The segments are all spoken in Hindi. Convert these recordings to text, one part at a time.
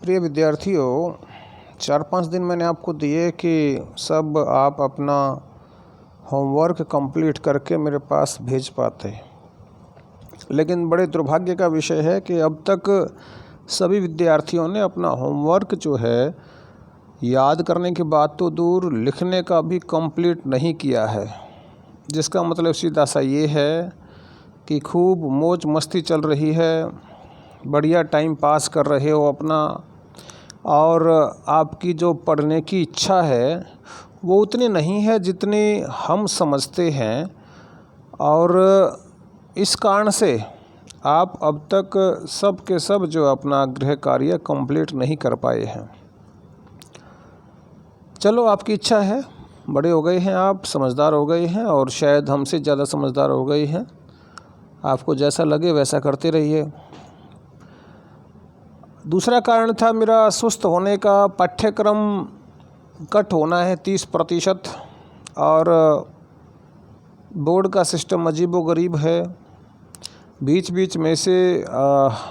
प्रिय विद्यार्थियों, 4-5 दिन मैंने आपको दिए कि सब आप अपना होमवर्क कंप्लीट करके मेरे पास भेज पाते। लेकिन बड़े दुर्भाग्य का विषय है कि अब तक सभी विद्यार्थियों ने अपना होमवर्क जो है याद करने की बात तो दूर, लिखने का भी कंप्लीट नहीं किया है। जिसका मतलब सीधा सा ये है कि खूब मौज मस्ती चल रही है, बढ़िया टाइम पास कर रहे हो अपना, और आपकी जो पढ़ने की इच्छा है वो उतनी नहीं है जितनी हम समझते हैं, और इस कारण से आप अब तक सब के सब जो अपना गृह कार्य कंप्लीट नहीं कर पाए हैं। चलो, आपकी इच्छा है, बड़े हो गए हैं आप, समझदार हो गए हैं, और शायद हमसे ज़्यादा समझदार हो गए हैं। आपको जैसा लगे वैसा करते रहिए। दूसरा कारण था मेरा सुस्त होने का। पाठ्यक्रम कट होना है 30%, और बोर्ड का सिस्टम अजीबोगरीब है। बीच बीच में से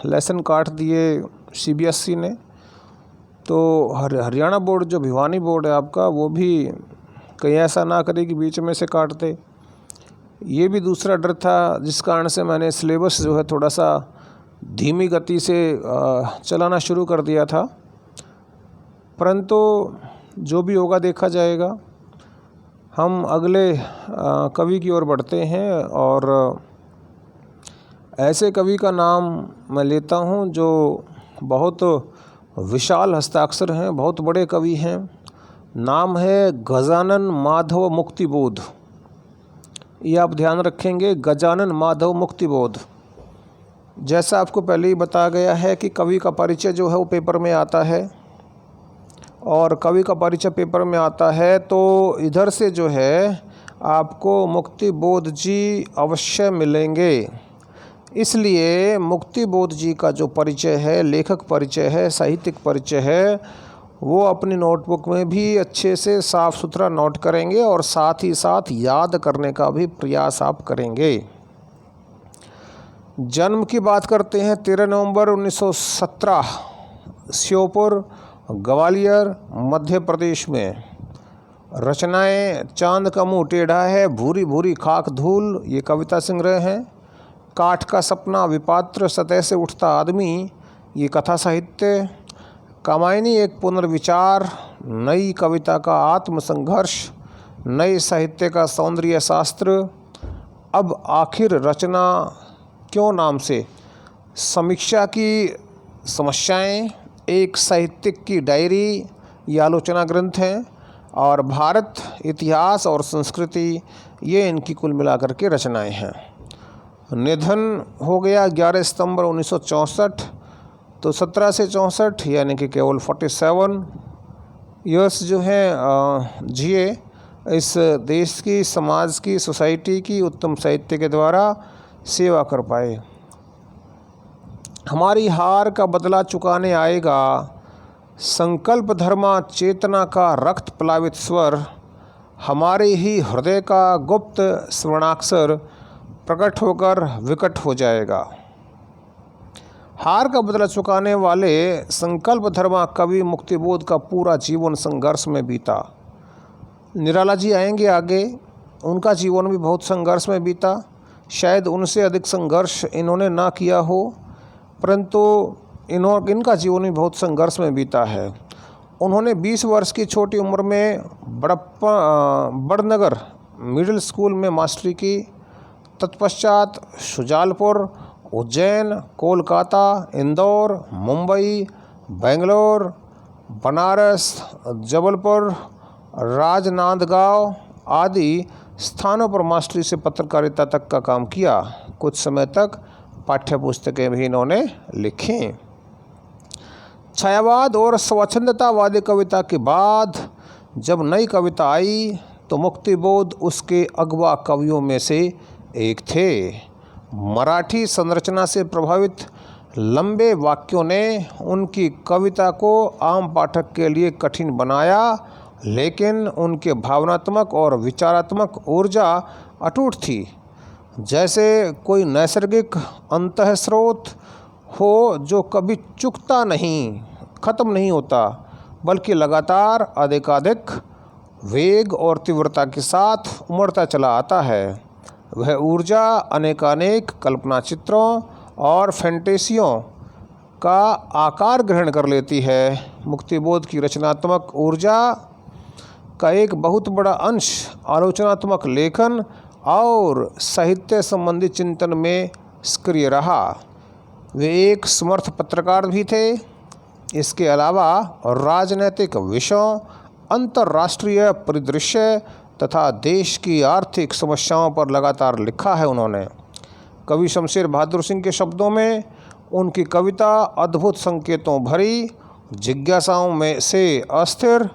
लेसन काट दिए CBSE ने, तो हरियाणा बोर्ड जो भिवानी बोर्ड है आपका, वो भी कहीं ऐसा ना करे कि बीच में से काट दे। ये भी दूसरा डर था, जिस कारण से मैंने सिलेबस जो है थोड़ा सा धीमी गति से चलाना शुरू कर दिया था। परंतु जो भी होगा देखा जाएगा। हम अगले कवि की ओर बढ़ते हैं, और ऐसे कवि का नाम मैं लेता हूं जो बहुत विशाल हस्ताक्षर हैं, बहुत बड़े कवि हैं। नाम है गजानन माधव मुक्तिबोध। ये आप ध्यान रखेंगे, गजानन माधव मुक्तिबोध। जैसा आपको पहले ही बताया गया है कि कवि का परिचय जो है वो पेपर में आता है, और कवि का परिचय पेपर में आता है तो इधर से जो है आपको मुक्तिबोध जी अवश्य मिलेंगे। इसलिए मुक्तिबोध जी का जो परिचय है, लेखक परिचय है, साहित्यिक परिचय है, वो अपनी नोटबुक में भी अच्छे से साफ़ सुथरा नोट करेंगे, और साथ ही साथ याद करने का भी प्रयास आप करेंगे। जन्म की बात करते हैं 13 नवंबर 1917, श्योपुर, ग्वालियर, मध्य प्रदेश में। रचनाएं चांद का मुंह टेढ़ा है, भूरी भूरी खाक धूल, ये कविता संग्रह हैं। काठ का सपना, विपात्र, सतह से उठता आदमी, ये कथा साहित्य। कामायनी एक पुनर्विचार, नई कविता का आत्मसंघर्ष, नए साहित्य का सौंदर्य शास्त्र। अब आखिर रचना क्यों नाम से समीक्षा की समस्याएं, एक साहित्यिक की डायरी, ये आलोचना ग्रंथ हैं, और भारत, इतिहास और संस्कृति, ये इनकी कुल मिलाकर के रचनाएं हैं। निधन हो गया 11 सितंबर 1964, तो 17 से 64 यानी कि केवल 47 ईयर्स जो हैं जिए इस देश की, समाज की, सोसाइटी की उत्तम साहित्य के द्वारा सेवा कर पाए। हमारी हार का बदला चुकाने आएगा संकल्प धर्मा चेतना का रक्त प्लावित स्वर, हमारे ही हृदय का गुप्त स्वर्णाक्षर प्रकट होकर विकट हो जाएगा। हार का बदला चुकाने वाले संकल्प धर्मा कवि मुक्तिबोध का पूरा जीवन संघर्ष में बीता। निराला जी आएंगे आगे, उनका जीवन भी बहुत संघर्ष में बीता। शायद उनसे अधिक संघर्ष इन्होंने ना किया हो, परंतु इनका जीवन भी बहुत संघर्ष में बीता है। उन्होंने 20 वर्ष की छोटी उम्र में बड़नगर मिडिल स्कूल में मास्टरी की। तत्पश्चात शुजालपुर, उज्जैन, कोलकाता, इंदौर, मुंबई, बेंगलोर, बनारस, जबलपुर, राजनांदगांव आदि स्थानों पर मास्टरी से पत्रकारिता तक का काम किया। कुछ समय तक पाठ्य पुस्तकें भी इन्होंने लिखी। छायावाद और स्वच्छंदतावादी कविता के बाद जब नई कविता आई तो मुक्तिबोध उसके अगवा कवियों में से एक थे। मराठी संरचना से प्रभावित लंबे वाक्यों ने उनकी कविता को आम पाठक के लिए कठिन बनाया, लेकिन उनके भावनात्मक और विचारात्मक ऊर्जा अटूट थी। जैसे कोई नैसर्गिक अंतःस्रोत हो जो कभी चुकता नहीं, खत्म नहीं होता, बल्कि लगातार अधिकाधिक वेग और तीव्रता के साथ उमड़ता चला आता है। वह ऊर्जा अनेकानेक कल्पना चित्रों और फैंटेसियों का आकार ग्रहण कर लेती है। मुक्तिबोध की रचनात्मक ऊर्जा का एक बहुत बड़ा अंश आलोचनात्मक लेखन और साहित्य संबंधी चिंतन में सक्रिय रहा। वे एक समर्थ पत्रकार भी थे। इसके अलावा राजनैतिक विषयों, अंतर्राष्ट्रीय परिदृश्य तथा देश की आर्थिक समस्याओं पर लगातार लिखा है उन्होंने। कवि शमशेर बहादुर सिंह के शब्दों में उनकी कविता अद्भुत संकेतों भरी, जिज्ञासाओं में से अस्थिर,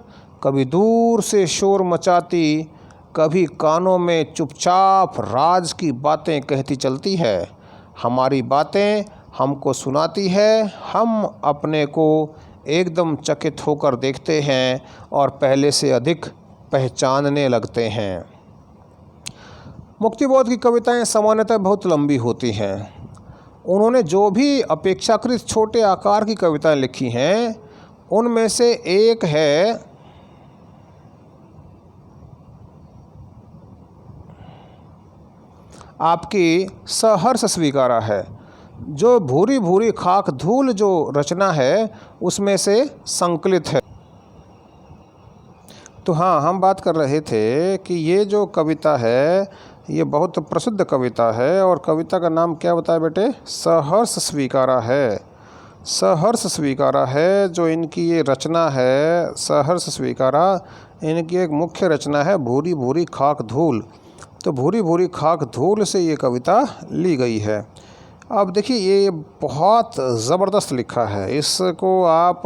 कभी दूर से शोर मचाती, कभी कानों में चुपचाप राज की बातें कहती चलती है। हमारी बातें हमको सुनाती है, हम अपने को एकदम चकित होकर देखते हैं और पहले से अधिक पहचानने लगते हैं। मुक्तिबोध की कविताएं सामान्यतः बहुत लंबी होती हैं। उन्होंने जो भी अपेक्षाकृत छोटे आकार की कविताएं लिखी हैं, उनमें से एक है आपकी सहर्ष स्वीकारा है, जो भूरी भूरी खाक धूल जो रचना है उसमें से संकलित है। तो हाँ, हम बात कर रहे थे कि ये जो कविता है ये बहुत प्रसिद्ध कविता है और कविता का नाम क्या बताया बेटे? सहर्ष स्वीकारा है। सहर्ष स्वीकारा है जो इनकी ये रचना है, सहर्ष स्वीकारा, इनकी एक मुख्य रचना है भूरी भूरी खाक धूल। तो भूरी भूरी खाक धूल से ये कविता ली गई है। अब देखिए ये बहुत ज़बरदस्त लिखा है, इसको आप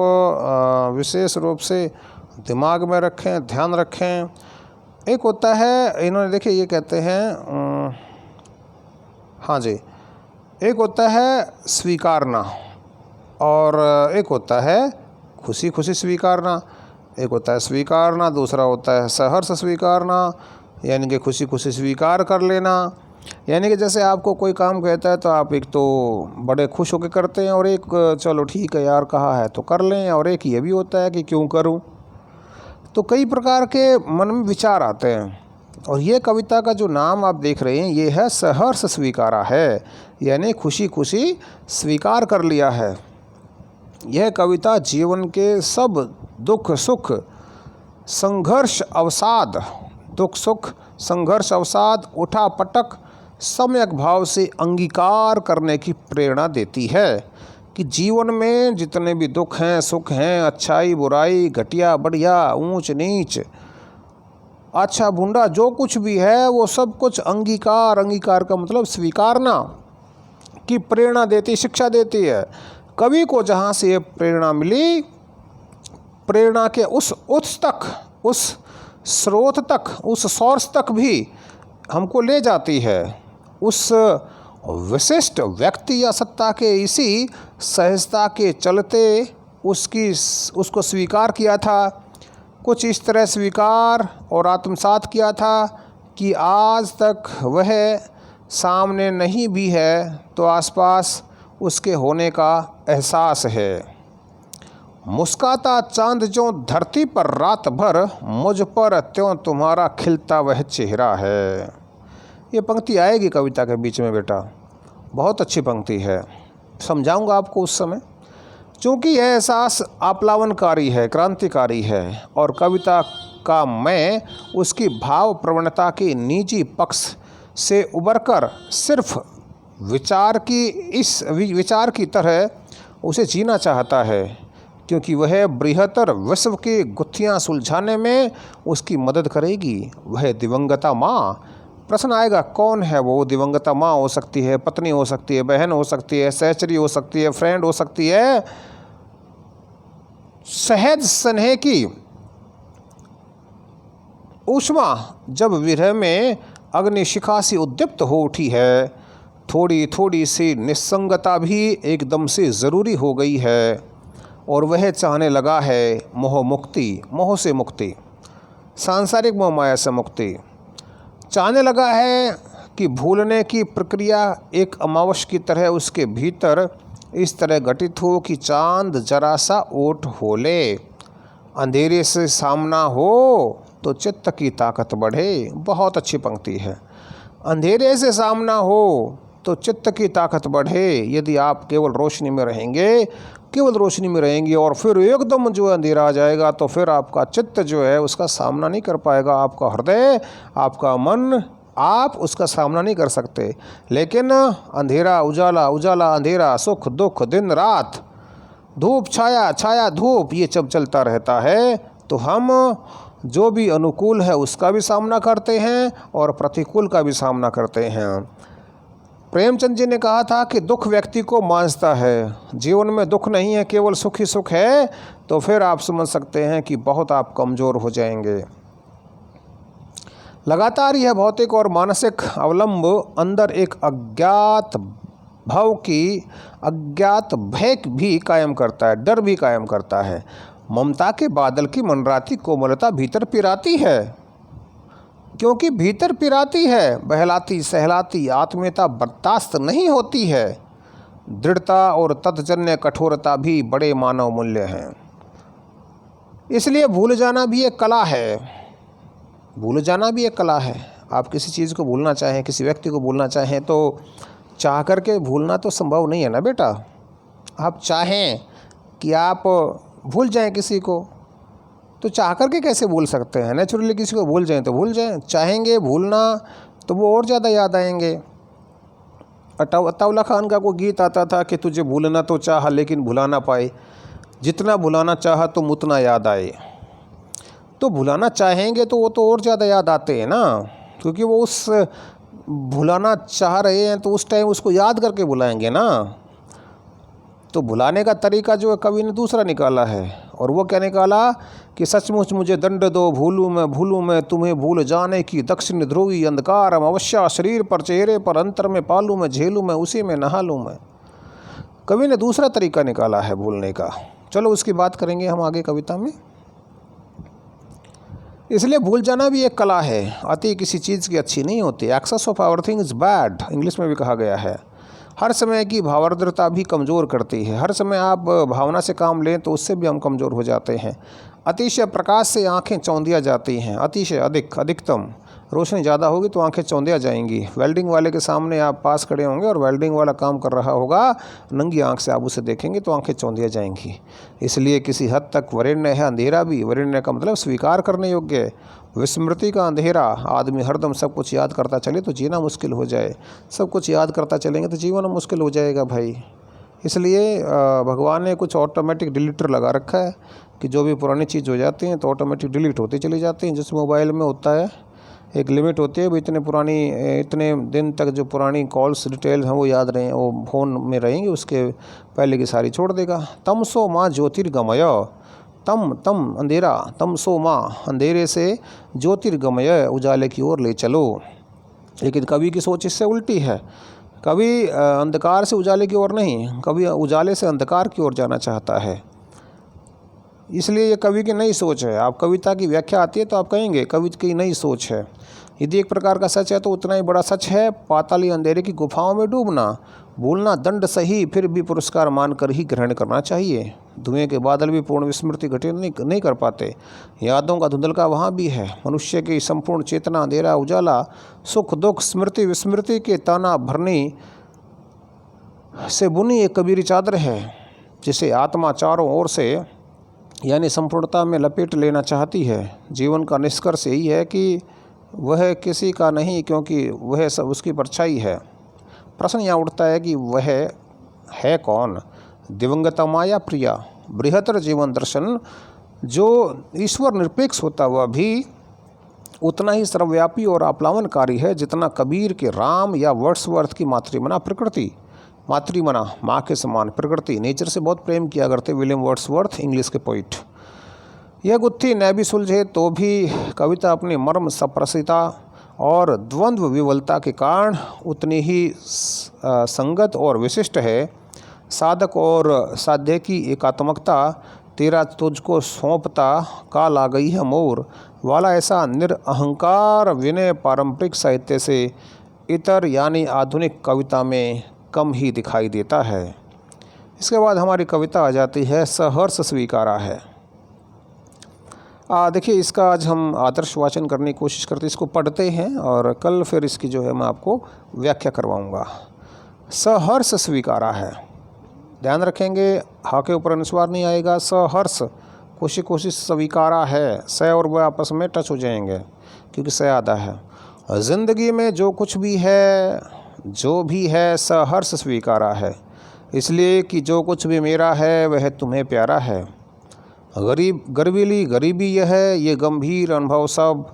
विशेष रूप से दिमाग में रखें, ध्यान रखें। एक होता है, इन्होंने देखिए ये कहते हैं, हाँ जी, एक होता है स्वीकारना और एक होता है खुशी खुशी स्वीकारना। एक होता है स्वीकारना, दूसरा होता है सहर्ष स्वीकारना, यानी कि खुशी खुशी स्वीकार कर लेना। यानी कि जैसे आपको कोई काम कहता है तो आप एक तो बड़े खुश होकर करते हैं और एक चलो ठीक है यार कहा है तो कर लें, और एक ये भी होता है कि क्यों करूं। तो कई प्रकार के मन में विचार आते हैं और ये कविता का जो नाम आप देख रहे हैं ये है सहर्ष स्वीकारा है, यानी खुशी खुशी स्वीकार कर लिया है। यह कविता जीवन के सब दुख सुख संघर्ष अवसाद, दुख सुख संघर्ष अवसाद, उठा पटक सम्यक भाव से अंगीकार करने की प्रेरणा देती है कि जीवन में जितने भी दुख हैं, सुख हैं, अच्छाई बुराई, घटिया बढ़िया, ऊंच नीच, अच्छा बुंडा, जो कुछ भी है वो सब कुछ अंगीकार, अंगीकार का मतलब स्वीकारना की प्रेरणा देती, शिक्षा देती है। कवि को जहाँ से ये प्रेरणा मिली, प्रेरणा के उस उत्स तक, उस स्रोत तक, उस सोर्स तक भी हमको ले जाती है। उस विशिष्ट व्यक्ति या सत्ता के इसी सहजता के चलते उसको स्वीकार किया था, कुछ इस तरह स्वीकार और आत्मसात किया था कि आज तक वह सामने नहीं भी है तो आसपास उसके होने का एहसास है। मुस्काता चांद जो धरती पर रात भर, मुझ पर त्यों तुम्हारा खिलता वह चेहरा है। ये पंक्ति आएगी कविता के बीच में बेटा, बहुत अच्छी पंक्ति है, समझाऊंगा आपको उस समय। चूँकि यह एहसास आप्लावनकारी है, क्रांतिकारी है और कविता का मैं उसकी भाव प्रवणता के निजी पक्ष से उबरकर सिर्फ विचार की तरह उसे जीना चाहता है, क्योंकि वह बृहत्तर विश्व की गुत्थियाँ सुलझाने में उसकी मदद करेगी। वह दिवंगता माँ, प्रश्न आएगा कौन है वो? दिवंगता माँ हो सकती है, पत्नी हो सकती है, बहन हो सकती है, सहचरी हो सकती है, फ्रेंड हो सकती है। सहज स्नेह की ऊष्मा जब विरह में अग्निशिखा से उद्दीप्त हो उठी है, थोड़ी थोड़ी सी निस्संगता भी एकदम से ज़रूरी हो गई है और वह चाहने लगा है मोह मुक्ति, मोह से मुक्ति, सांसारिक मोह माया से मुक्ति। चाहने लगा है कि भूलने की प्रक्रिया एक अमावस की तरह उसके भीतर इस तरह घटित हो कि चांद जरा सा ओट होले। अंधेरे से सामना हो तो चित्त की ताकत बढ़े। बहुत अच्छी पंक्ति है। अंधेरे से सामना हो तो चित्त की ताकत बढ़े। यदि आप केवल रोशनी में रहेंगे, केवल रोशनी में रहेंगे और फिर एकदम जो अंधेरा आ जाएगा तो फिर आपका चित्त जो है उसका सामना नहीं कर पाएगा। आपका हृदय, आपका मन, आप उसका सामना नहीं कर सकते। लेकिन अंधेरा उजाला, उजाला अंधेरा, सुख दुख, दिन रात, धूप छाया, छाया धूप, ये जब चलता रहता है तो हम जो भी अनुकूल है उसका भी सामना करते हैं और प्रतिकूल का भी सामना करते हैं। प्रेमचंद जी ने कहा था कि दुख व्यक्ति को मांझता है। जीवन में दुख नहीं है, केवल सुख ही सुख है, तो फिर आप समझ सकते हैं कि बहुत आप कमज़ोर हो जाएंगे। लगातार यह भौतिक और मानसिक अवलंब अंदर एक अज्ञात भय भी कायम करता है, डर भी कायम करता है। ममता के बादल की मनराती कोमलता भीतर पिराती है, क्योंकि भीतर पिराती है। बहलाती सहलाती आत्मीयता बर्दाश्त नहीं होती है। दृढ़ता और तत्जन्य कठोरता भी बड़े मानव मूल्य हैं। इसलिए भूल जाना भी एक कला है। भूल जाना भी एक कला है। आप किसी चीज़ को भूलना चाहें, किसी व्यक्ति को भूलना चाहें तो चाह करके भूलना तो संभव नहीं है ना बेटा। आप चाहें कि आप भूल जाएं किसी को तो चाह करके कैसे भूल सकते हैं। नेचुरली किसी को भूल जाएं तो भूल जाएं। चाहेंगे भूलना तो वो और ज़्यादा याद आएंगे। अताउल्ला खान का कोई गीत आता था कि तुझे भूलना तो चाहा लेकिन भुला ना पाए, जितना भुलाना चाहा तुम उतना याद आए। तो भुलाना चाहेंगे तो वो तो और ज़्यादा याद आते हैं ना, क्योंकि वो उस भुलाना चाह रहे हैं तो उस टाइम उसको याद करके भुलाएंगे ना। तो भुलाने का तरीका जो है कवि ने दूसरा निकाला है, और वो क्या निकाला कि सचमुच मुझे दंड दो भूलूं मैं तुम्हें भूल जाने की दक्षिण ध्रुवी अंधकार अवश्या शरीर पर चेहरे पर अंतर में पालूं मैं झेलूं मैं उसी में नहा लूं मैं। कवि ने दूसरा तरीका निकाला है भूलने का। चलो उसकी बात करेंगे हम आगे कविता में। इसलिए भूल जाना भी एक कला है। अति किसी चीज़ की अच्छी नहीं होती। Excess of everything is bad, English में भी कहा गया है। हर समय की भावार्द्रता भी कमज़ोर करती है। हर समय आप भावना से काम लें तो उससे भी हम कमज़ोर हो जाते हैं। अतिशय प्रकाश से आंखें चौंधिया जाती हैं। अतिशय अधिकतम रोशनी ज़्यादा होगी तो आंखें चौंधिया जाएंगी। वेल्डिंग वाले के सामने आप पास खड़े होंगे और वेल्डिंग वाला काम कर रहा होगा, नंगी आंख से आप उसे देखेंगे तो आंखें चौंधिया जाएंगी। इसलिए किसी हद तक वरेण्य है अंधेरा भी। वरेण्य का मतलब स्वीकार करने योग्य है। विस्मृति का अंधेरा। आदमी हरदम सब कुछ याद करता चले तो जीना मुश्किल हो जाए। सब कुछ याद करता चलेंगे तो जीवन मुश्किल हो जाएगा भाई। इसलिए भगवान ने कुछ ऑटोमेटिक डिलीटर लगा रखा है कि जो भी पुरानी चीज़ हो जाती हैं तो ऑटोमेटिक डिलीट होती चली जाती हैं। जिस मोबाइल में होता है एक लिमिट होती है, इतने दिन तक जो पुरानी कॉल्स डिटेल्स हैं वो याद रहें, वो फ़ोन में रहेंगी, उसके पहले की सारी छोड़ देगा। तम सो माँ ज्योतिर्गमय, तम अंधेरा, तम सो माँ अंधेरे से ज्योतिर्गमय उजाले की ओर ले चलो। लेकिन कवि की सोच इससे उल्टी है। कवि अंधकार से उजाले की ओर नहीं, कवि उजाले से अंधकार की ओर जाना चाहता है। इसलिए ये कवि की नई सोच है। आप कविता की व्याख्या आती है तो आप कहेंगे कवि की नई सोच है। यदि एक प्रकार का सच है तो उतना ही बड़ा सच है पाताली अंधेरे की गुफाओं में डूबना। भूलना दंड सही, फिर भी पुरस्कार मानकर ही ग्रहण करना चाहिए। धुएं के बादल भी पूर्ण विस्मृति घटित नहीं कर पाते। यादों का धुंधलका वहाँ भी है। मनुष्य की संपूर्ण चेतना अंधेरा उजाला, सुख दुख स्मृति विस्मृति के ताना भरनी से बुनी एक कबीरी चादर है, जिसे आत्मा चारों ओर से यानी संपूर्णता में लपेट लेना चाहती है। जीवन का निष्कर्ष यही है कि वह किसी का नहीं, क्योंकि वह सब उसकी परछाई है। प्रश्न यहाँ उठता है कि वह है कौन? दिवंगता माया प्रिया। बृहत्तर जीवन दर्शन जो ईश्वर निरपेक्ष होता हुआ भी उतना ही सर्वव्यापी और आप्लावनकारी है जितना कबीर के राम या वर्ड्सवर्थ की मातृमना प्रकृति। मातृमना माँ के समान प्रकृति, नेचर से बहुत प्रेम किया करते विलियम वर्ड्सवर्थ, इंग्लिश के पोइट। यह गुत्थी न भी सुलझे तो भी कविता अपनी मर्म सप्रसिता और द्वंद्व विवलता के कारण उतनी ही संगत और विशिष्ट है। साधक और साध्य की एकात्मकता तेरा तुझको सौंपता काल आ गई है मोर वाला ऐसा निरअहंकार विनय पारंपरिक साहित्य से इतर यानी आधुनिक कविता में कम ही दिखाई देता है। इसके बाद हमारी कविता आ जाती है सहर्ष स्वीकारा है। देखिए, इसका आज हम आदर्श वाचन करने की कोशिश करते हैं। इसको पढ़ते हैं और कल फिर इसकी जो है मैं आपको व्याख्या करवाऊंगा। सहर्ष स्वीकारा है, ध्यान रखेंगे, हा के ऊपर अनुस्वार नहीं आएगा। सहर्ष कोशिश स्वीकारा है, स और व आपस में टच हो जाएंगे क्योंकि स आधा है। ज़िंदगी में जो कुछ भी है, जो भी है, सहर्ष स्वीकारा है, इसलिए कि जो कुछ भी मेरा है वह तुम्हें प्यारा है। गर्वीली गरीबी यह है, ये गंभीर अनुभव सब,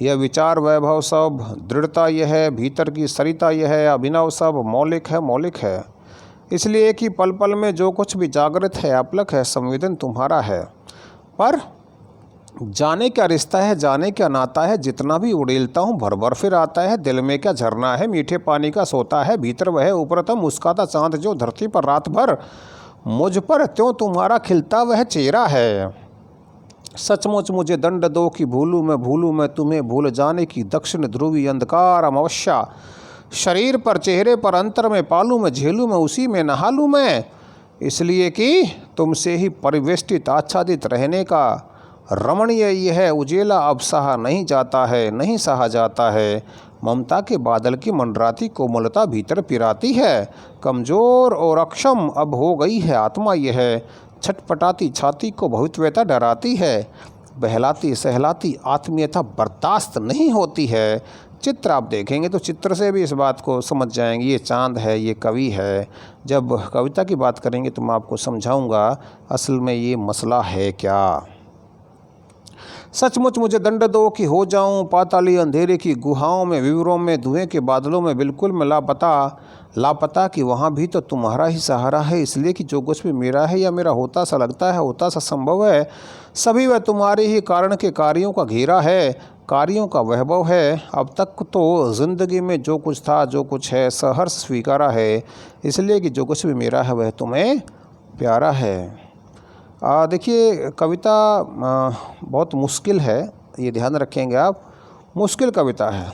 यह विचार वैभव सब, दृढ़ता यह है, भीतर की सरिता यह है, अभिनव सब, मौलिक है। इसलिए कि पल पल में जो कुछ भी जागृत है, अपलक है, संवेदन तुम्हारा है। पर जाने क्या रिश्ता है, जाने क्या नाता है, जितना भी उड़ेलता हूँ भर भर फिर आता है। दिल में क्या झरना है, मीठे पानी का सोता है, भीतर वह ऊपरतम मुस्काता चाँद जो धरती पर रात भर, मुझ पर त्यों तुम्हारा खिलता वह चेहरा है। सचमुच मुझे दंड दो कि भूलूँ मैं तुम्हें, भूल जाने की दक्षिण ध्रुवी अंधकार अमावस्या, शरीर पर चेहरे पर अंतर में पालूँ मैं, झेलूँ मैं, उसी में नहा लूँ मैं। इसलिए कि तुमसे ही परिवेष्टित आच्छादित रहने का रमणीय यह उजेला अब सहा नहीं जाता है। ममता के बादल की मंडराती कोमलता भीतर पिराती है। कमज़ोर और अक्षम अब हो गई है आत्मा यह, छटपटाती छाती को भविष्यता डराती है। बहलाती सहलाती आत्मीयता बर्दाश्त नहीं होती है। चित्र आप देखेंगे तो चित्र से भी इस बात को समझ जाएंगे, ये चाँद है, ये कवि है। जब कविता की बात करेंगे तो मैं आपको समझाऊंगा असल में ये मसला है क्या। सचमुच मुझे दंड दो कि हो जाऊं पाताली अंधेरे की गुहाओं में, विवरों में, धुएं के बादलों में, बिल्कुल मैं लापता कि वहाँ भी तो तुम्हारा ही सहारा है। इसलिए कि जो कुछ भी मेरा है या मेरा होता सा लगता है, होता सा संभव है, सभी वह तुम्हारे ही कारण के कार्यों का घेरा है, कार्यों का वैभव है। अब तक तो ज़िंदगी में जो कुछ था, जो कुछ है, सहर्ष स्वीकारा है, इसलिए कि जो कुछ भी मेरा है वह तुम्हें प्यारा है। देखिए, कविता बहुत मुश्किल है, ये ध्यान रखेंगे आप। मुश्किल कविता है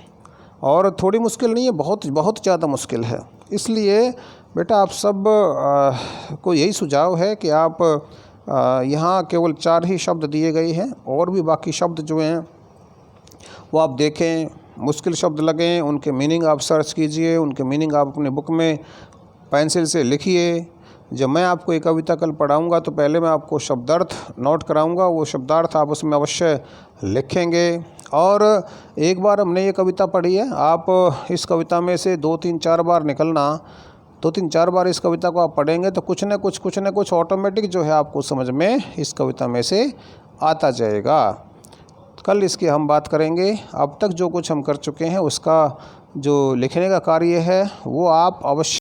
और थोड़ी मुश्किल नहीं है, बहुत ज़्यादा मुश्किल है। इसलिए बेटा आप सब को यही सुझाव है कि आप यहाँ केवल 4 ही शब्द दिए गए हैं, और भी बाकी शब्द जो हैं वो आप देखें, मुश्किल शब्द लगें, उनके मीनिंग आप सर्च कीजिए, उनके मीनिंग आप अपने बुक में पेंसिल से लिखिए। जब मैं आपको एक कविता कल पढ़ाऊंगा तो पहले मैं आपको शब्दार्थ नोट कराऊंगा, वो शब्दार्थ आप उसमें अवश्य लिखेंगे। और एक बार हमने ये कविता पढ़ी है, आप इस कविता में से 2-3-4 बार निकलना, 2-3-4 बार इस कविता को आप पढ़ेंगे तो कुछ न कुछ ऑटोमेटिक जो है आपको समझ में इस कविता में से आता जाएगा। कल इसकी हम बात करेंगे। अब तक जो कुछ हम कर चुके हैं उसका जो लिखने का कार्य है वो आप अवश्य